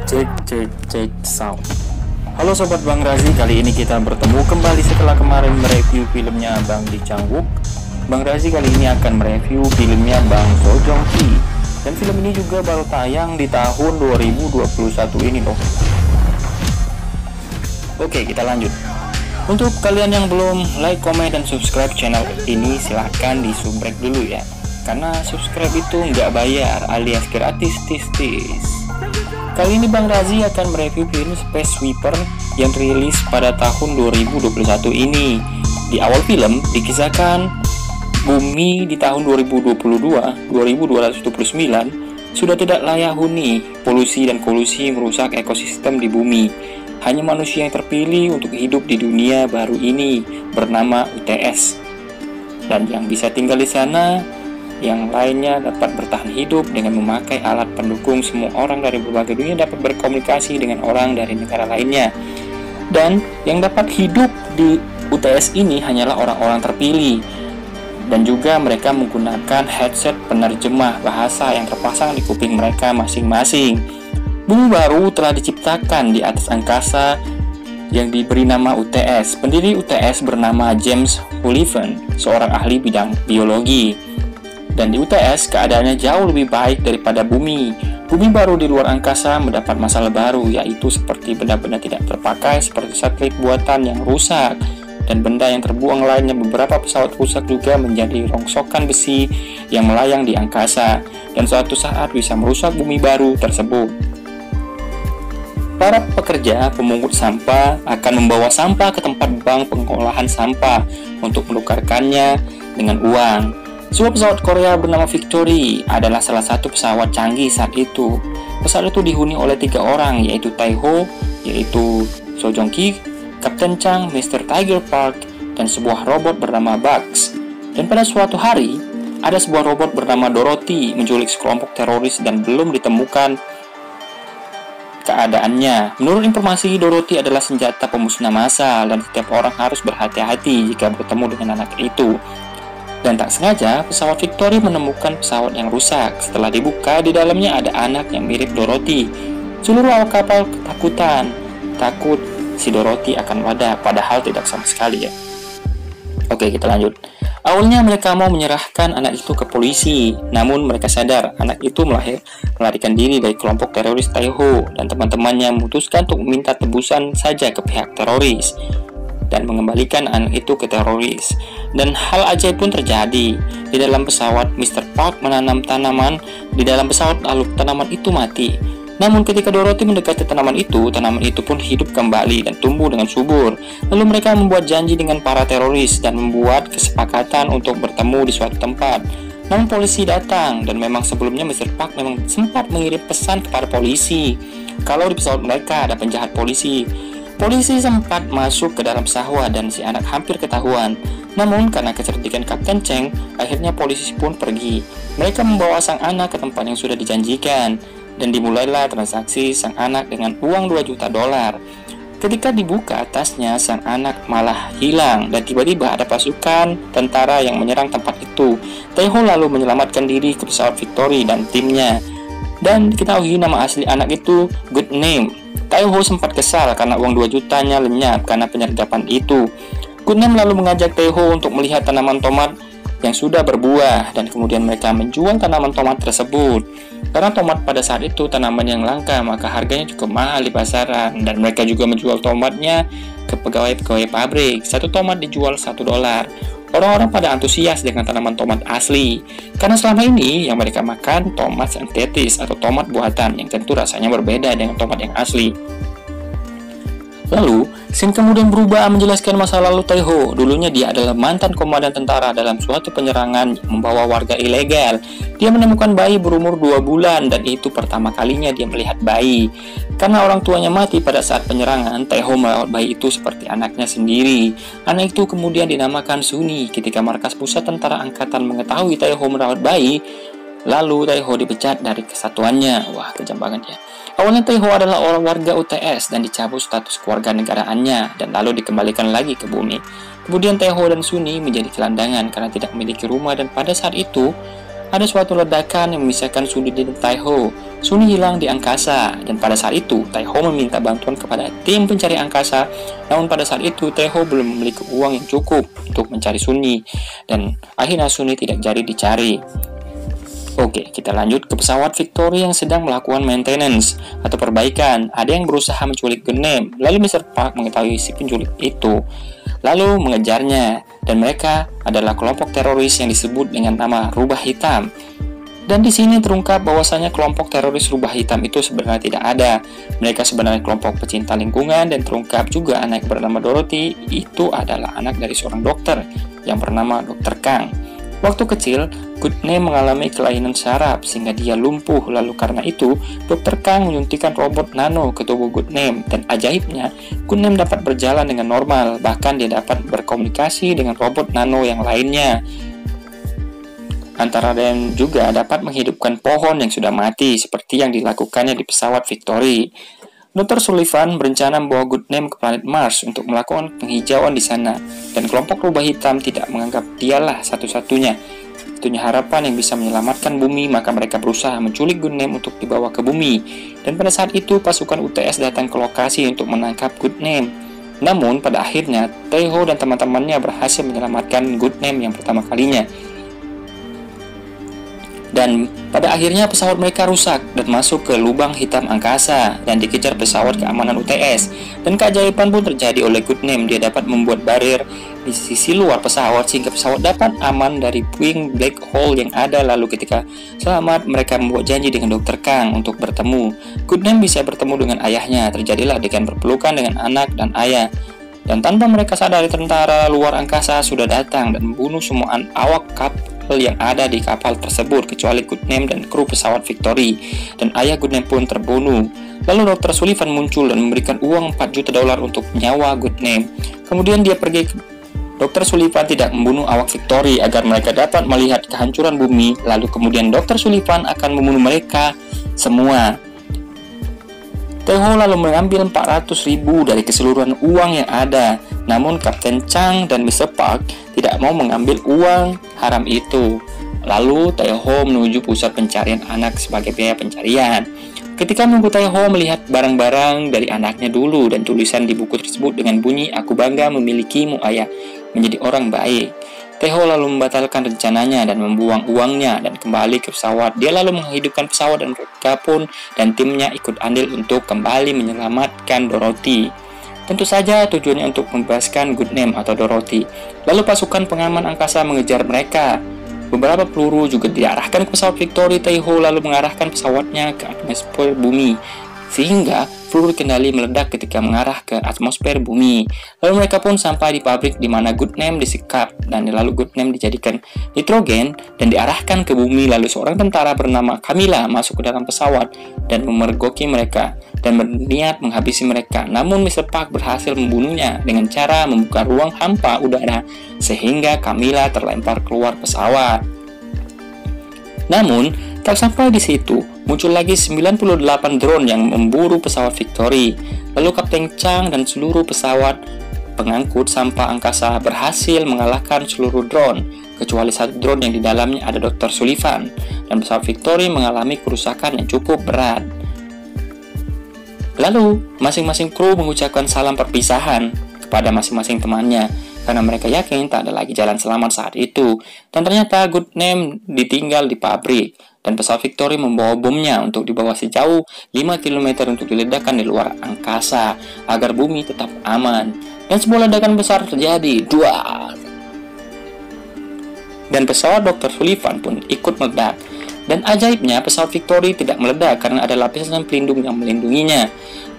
Cek sound. Halo Sobat Bang Razi, kali ini kita bertemu kembali setelah kemarin mereview filmnya Bang Lee Chang-wook. Bang Razi kali ini akan mereview filmnya Bang Seo Joong-ki. Dan film ini juga baru tayang di tahun 2021 ini loh. Oke, kita lanjut. Untuk kalian yang belum like, comment, dan subscribe channel ini, silahkan di subrek dulu ya. Karena subscribe itu nggak bayar alias gratis tis. Kali ini Bang Razi akan mereview film Space Sweeper yang rilis pada tahun 2021 ini. Di awal film dikisahkan bumi di tahun 2022 sudah tidak layak huni. Polusi dan kolusi merusak ekosistem di bumi. Hanya manusia yang terpilih untuk hidup di dunia baru ini bernama UTS. Dan yang bisa tinggal di sana, yang lainnya dapat bertahan hidup dengan memakai alat pendukung. Semua orang dari berbagai dunia dapat berkomunikasi dengan orang dari negara lainnya. Dan yang dapat hidup di UTS ini hanyalah orang-orang terpilih. Dan juga mereka menggunakan headset penerjemah bahasa yang terpasang di kuping mereka masing-masing. Bumi baru telah diciptakan di atas angkasa yang diberi nama UTS. Pendiri UTS bernama James Sullivan, seorang ahli bidang biologi. Dan di UTS keadaannya jauh lebih baik daripada bumi. Bumi baru di luar angkasa mendapat masalah baru, yaitu seperti benda-benda tidak terpakai seperti satelit buatan yang rusak dan benda yang terbuang lainnya. Beberapa pesawat rusak juga menjadi rongsokan besi yang melayang di angkasa dan suatu saat bisa merusak bumi baru tersebut. Para pekerja pemungut sampah akan membawa sampah ke tempat bank pengolahan sampah untuk menukarkannya dengan uang. Sebuah pesawat Korea bernama Victory adalah salah satu pesawat canggih saat itu. Pesawat itu dihuni oleh 3 orang, yaitu Tae-ho, yaitu Seo Joong-ki, Kapten Chang, Mr. Tiger Park, dan sebuah robot bernama Bugs. Dan pada suatu hari, ada sebuah robot bernama Dorothy menculik sekelompok teroris dan belum ditemukan keadaannya. Menurut informasi, Dorothy adalah senjata pemusnah massal dan setiap orang harus berhati-hati jika bertemu dengan anak itu. Dan tak sengaja, pesawat Victory menemukan pesawat yang rusak. Setelah dibuka, di dalamnya ada anak yang mirip Dorothy. Seluruh awak kapal ketakutan, takut si Dorothy akan wadah, padahal tidak sama sekali ya. Oke, kita lanjut. Awalnya mereka mau menyerahkan anak itu ke polisi, namun mereka sadar anak itu melarikan diri dari kelompok teroris Tae-ho, dan teman-temannya memutuskan untuk meminta tebusan saja ke pihak teroris dan mengembalikan anak itu ke teroris. Dan hal ajaib pun terjadi. Di dalam pesawat, Mr. Park menanam tanaman di dalam pesawat, lalu tanaman itu mati. Namun ketika Dorothy mendekati tanaman itu pun hidup kembali dan tumbuh dengan subur. Lalu mereka membuat janji dengan para teroris dan membuat kesepakatan untuk bertemu di suatu tempat. Namun polisi datang, dan memang sebelumnya Mr. Park memang sempat mengirim pesan kepada polisi kalau di pesawat mereka ada penjahat polisi. Polisi sempat masuk ke dalam pesawat dan si anak hampir ketahuan. Namun karena kecerdikan Kapten Chang, akhirnya polisi pun pergi. Mereka membawa sang anak ke tempat yang sudah dijanjikan dan dimulailah transaksi sang anak dengan uang $2 juta. Ketika dibuka tasnya, sang anak malah hilang dan tiba-tiba ada pasukan tentara yang menyerang tempat itu. Tae-ho lalu menyelamatkan diri ke pesawat Victory dan timnya. Dan diketahui nama asli anak itu Good Name. Tae-ho sempat kesal karena uang 2 jutanya lenyap karena penyergapan itu. Goodname lalu mengajak Tae-ho untuk melihat tanaman tomat yang sudah berbuah, dan kemudian mereka menjual tanaman tomat tersebut. Karena tomat pada saat itu tanaman yang langka, maka harganya cukup mahal di pasaran, dan mereka juga menjual tomatnya ke pegawai-pegawai pabrik. Satu tomat dijual $1. Orang-orang pada antusias dengan tanaman tomat asli, karena selama ini yang mereka makan tomat sintetis atau tomat buatan yang tentu rasanya berbeda dengan tomat yang asli. Lalu, scene kemudian berubah menjelaskan masa lalu Tae-ho. Dulunya dia adalah mantan komandan tentara dalam suatu penyerangan yang membawa warga ilegal. Dia menemukan bayi berumur 2 bulan dan itu pertama kalinya dia melihat bayi. Karena orang tuanya mati pada saat penyerangan, Tae-ho merawat bayi itu seperti anaknya sendiri. Anak itu kemudian dinamakan Suni. Ketika markas pusat tentara angkatan mengetahui Tae-ho merawat bayi, lalu Tae-ho dipecat dari kesatuannya. Wah, kejam banget ya. Awalnya Tae-ho adalah orang warga UTS dan dicabut status kewarganegaraannya dan lalu dikembalikan lagi ke bumi. Kemudian Tae-ho dan Suni menjadi gelandangan karena tidak memiliki rumah, dan pada saat itu ada suatu ledakan yang memisahkan Suni dan Taiho. Suni hilang di angkasa, dan pada saat itu Taiho meminta bantuan kepada tim pencari angkasa. Namun pada saat itu Taiho belum memiliki uang yang cukup untuk mencari Suni, dan akhirnya Suni tidak jadi dicari. Oke, kita lanjut ke pesawat Victory yang sedang melakukan maintenance atau perbaikan. Ada yang berusaha menculik Goodname, lalu Mr. Park mengetahui si penculik itu, lalu mengejarnya, dan mereka adalah kelompok teroris yang disebut dengan nama Rubah Hitam. Dan di sini terungkap bahwasanya kelompok teroris Rubah Hitam itu sebenarnya tidak ada. Mereka sebenarnya kelompok pecinta lingkungan, dan terungkap juga anak bernama Dorothy itu adalah anak dari seorang dokter yang bernama Dr. Kang. Waktu kecil, Goodname mengalami kelainan saraf sehingga dia lumpuh. Lalu karena itu, Dr. Kang menyuntikkan robot nano ke tubuh Goodname, dan ajaibnya, Goodname dapat berjalan dengan normal. Bahkan dia dapat berkomunikasi dengan robot nano yang lainnya. Antara lain juga dapat menghidupkan pohon yang sudah mati seperti yang dilakukannya di pesawat Victory. Dr. Sullivan berencana membawa Goodname ke planet Mars untuk melakukan penghijauan di sana, dan kelompok Rubah Hitam tidak menganggap dialah satunya harapan yang bisa menyelamatkan bumi, maka mereka berusaha menculik Goodname untuk dibawa ke bumi. Dan pada saat itu pasukan UTS datang ke lokasi untuk menangkap Goodname. Namun pada akhirnya Taiho dan teman-temannya berhasil menyelamatkan Goodname yang pertama kalinya. Dan pada akhirnya pesawat mereka rusak dan masuk ke lubang hitam angkasa dan dikejar pesawat keamanan UTS. Dan keajaiban pun terjadi oleh Goodname. Dia dapat membuat barir di sisi luar pesawat sehingga pesawat dapat aman dari puing black hole yang ada. Lalu ketika selamat, mereka membuat janji dengan Dr. Kang untuk bertemu. Goodname bisa bertemu dengan ayahnya. Terjadilah adegan berpelukan dengan anak dan ayah. Dan tanpa mereka sadari, tentara luar angkasa sudah datang dan membunuh semua awak kapal yang ada di kapal tersebut kecuali Goodname dan kru pesawat Victory, dan ayah Goodname pun terbunuh. Lalu Dr. Sullivan muncul dan memberikan uang $4 juta untuk nyawa Goodname. Kemudian dia pergi. Dr. Sullivan tidak membunuh awak Victory agar mereka dapat melihat kehancuran bumi. Lalu kemudian Dr. Sullivan akan membunuh mereka semua. Taiho lalu mengambil 400.000 dari keseluruhan uang yang ada. Namun Kapten Chang dan Mr. Park tidak mau mengambil uang haram itu. Lalu Taiho menuju pusat pencarian anak sebagai biaya pencarian. Ketika menunggu, Taiho melihat barang-barang dari anaknya dulu, dan tulisan di buku tersebut dengan bunyi, "Aku bangga memilikimu ayah, menjadi orang baik." Taiho lalu membatalkan rencananya dan membuang uangnya dan kembali ke pesawat. Dia lalu menghidupkan pesawat, dan mereka pun dan timnya ikut andil untuk kembali menyelamatkan Dorothy. Tentu saja tujuannya untuk membebaskan Goodname atau Dorothy. Lalu pasukan pengaman angkasa mengejar mereka. Beberapa peluru juga diarahkan ke pesawat Victory. Taiho lalu mengarahkan pesawatnya ke atmosfer bumi, sehingga peluru kendali meledak ketika mengarah ke atmosfer bumi. Lalu mereka pun sampai di pabrik di mana Goodname disekap, dan lalu Goodname dijadikan nitrogen dan diarahkan ke bumi. Lalu seorang tentara bernama Camilla masuk ke dalam pesawat dan memergoki mereka dan berniat menghabisi mereka. Namun Mr. Park berhasil membunuhnya dengan cara membuka ruang hampa udara sehingga Camilla terlempar keluar pesawat. Namun tak sampai di situ, muncul lagi 98 drone yang memburu pesawat Victory. Lalu Kapten Chang dan seluruh pesawat pengangkut sampah angkasa berhasil mengalahkan seluruh drone, kecuali satu drone yang di dalamnya ada Dr. Sullivan, dan pesawat Victory mengalami kerusakan yang cukup berat. Lalu masing-masing kru mengucapkan salam perpisahan kepada masing-masing temannya, karena mereka yakin tak ada lagi jalan selamat saat itu. Dan ternyata Goodname ditinggal di pabrik, dan pesawat Victory membawa bomnya untuk dibawa sejauh 5 km untuk diledakkan di luar angkasa agar bumi tetap aman. Dan sebuah ledakan besar terjadi, duar, dan pesawat Dr. Sullivan pun ikut meledak. Dan ajaibnya pesawat Victory tidak meledak karena ada lapisan pelindung yang melindunginya.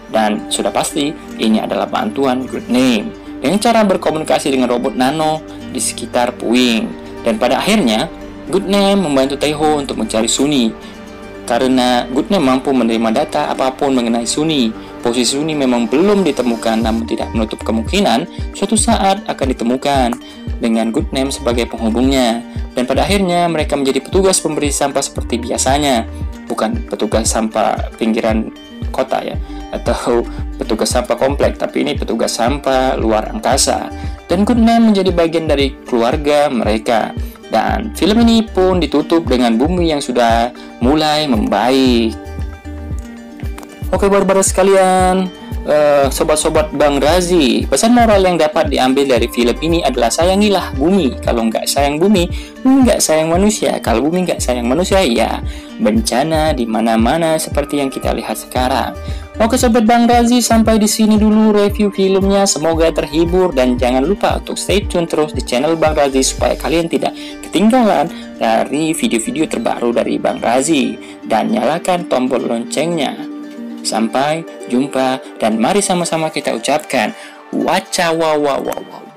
Dan sudah pasti ini adalah bantuan Goodname dengan cara berkomunikasi dengan robot nano di sekitar puing. Dan pada akhirnya Goodname membantu Taiho untuk mencari Suni, karena Goodname mampu menerima data apapun mengenai Suni. Posisi Suni memang belum ditemukan, namun tidak menutup kemungkinan suatu saat akan ditemukan dengan Goodname sebagai penghubungnya. Dan pada akhirnya mereka menjadi petugas pemberi sampah seperti biasanya, bukan petugas sampah pinggiran kota ya, atau petugas sampah komplek, tapi ini petugas sampah luar angkasa. Dan Goodname menjadi bagian dari keluarga mereka. Dan film ini pun ditutup dengan bumi yang sudah mulai membaik. Oke barbar sekalian, sobat-sobat Bang Razi, pesan moral yang dapat diambil dari film ini adalah sayangilah bumi. Kalau nggak sayang bumi nggak sayang manusia. Kalau bumi nggak sayang manusia, ya bencana di mana-mana seperti yang kita lihat sekarang. Oke sobat Bang Razi, sampai di sini dulu review filmnya. Semoga terhibur dan jangan lupa untuk stay tune terus di channel Bang Razi supaya kalian tidak ketinggalan dari video-video terbaru dari Bang Razi, dan nyalakan tombol loncengnya. Sampai jumpa dan mari sama-sama kita ucapkan wacawawawawaw.